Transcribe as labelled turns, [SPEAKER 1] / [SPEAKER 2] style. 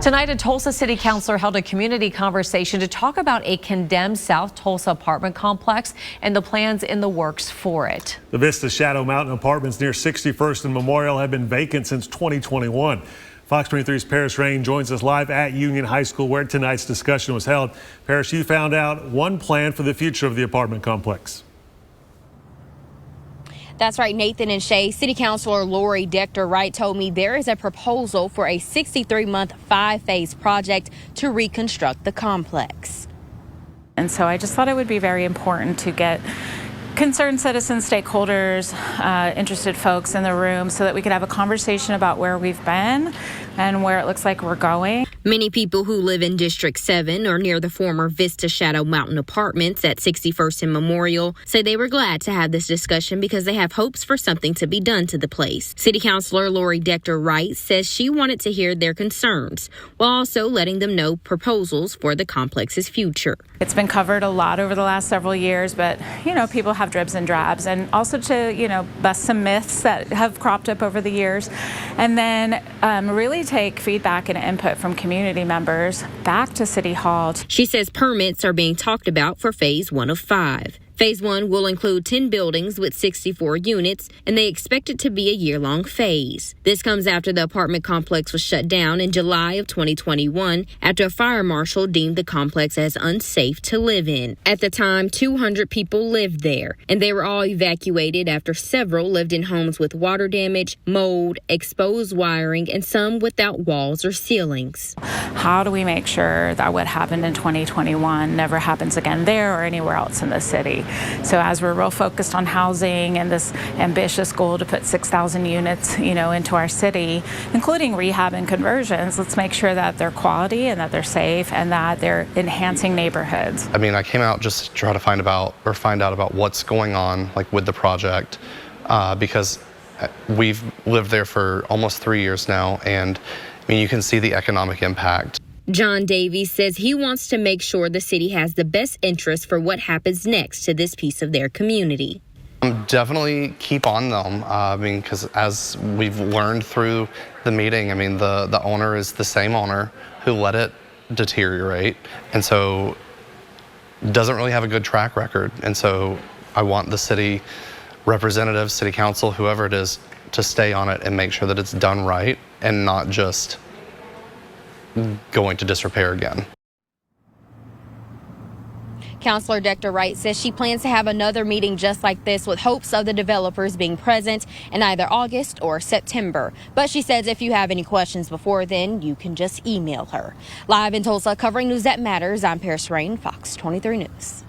[SPEAKER 1] Tonight, a Tulsa City Councilor held a community conversation to talk about a condemned South Tulsa apartment complex and the plans in the works for it.
[SPEAKER 2] The Vista Shadow Mountain Apartments near 61st and Memorial have been vacant since 2021. Fox 23's Paris Rain joins us live at Union High School where tonight's discussion was held. Paris, you found out one plan for the future of the apartment complex.
[SPEAKER 3] That's right, Nathan and Shay. City Councilor Lori Dector-Wright told me there is a proposal for a 63-month, 5-phase project to reconstruct the complex.
[SPEAKER 4] And so I just thought it would be very important to get concerned citizens, stakeholders, interested folks in the room so that we could have a conversation about where we've been and where it looks like we're going.
[SPEAKER 3] Many people who live in District 7 or near the former Vista Shadow Mountain Apartments at 61st and Memorial say they were glad to have this discussion because they have hopes for something to be done to the place. City Councilor Lori Dector-Wright says she wanted to hear their concerns while also letting them know proposals for the complex's future.
[SPEAKER 4] It's been covered a lot over the last several years, but, people have dribs and drabs, and also to, bust some myths that have cropped up over the years, and then really take feedback and input from community members back to City Hall.
[SPEAKER 3] She says permits are being talked about for Phase 1 of 5. Phase 1 will include 10 buildings with 64 units, and they expect it to be a year-long phase. This comes after the apartment complex was shut down in July of 2021 after a fire marshal deemed the complex as unsafe to live in. At the time, 200 people lived there, and they were all evacuated after several lived in homes with water damage, mold, exposed wiring, and some without walls or ceilings.
[SPEAKER 4] How do we make sure that what happened in 2021 never happens again there or anywhere else in the city? So as we're real focused on housing and this ambitious goal to put 6,000 units, into our city, including rehab and conversions, let's make sure that they're quality and that they're safe and that they're enhancing neighborhoods.
[SPEAKER 5] I came out just to try to find out about what's going on, with the project, because we've lived there for almost 3 years now, and you can see the economic impact.
[SPEAKER 3] John Davies says he wants to make sure the city has the best interest for what happens next to this piece of their community.
[SPEAKER 5] Definitely keep on them, because as we've learned through the meeting, the owner is the same owner who let it deteriorate, and so doesn't really have a good track record. And so I want the city representatives, city council, whoever it is, to stay on it and make sure that it's done right and not just going to disrepair again.
[SPEAKER 3] Councilor Dector-Wright says she plans to have another meeting just like this with hopes of the developers being present in either August or September. But she says if you have any questions before then, you can just email her. Live in Tulsa, covering news that matters, I'm Paris Rain, Fox 23 News.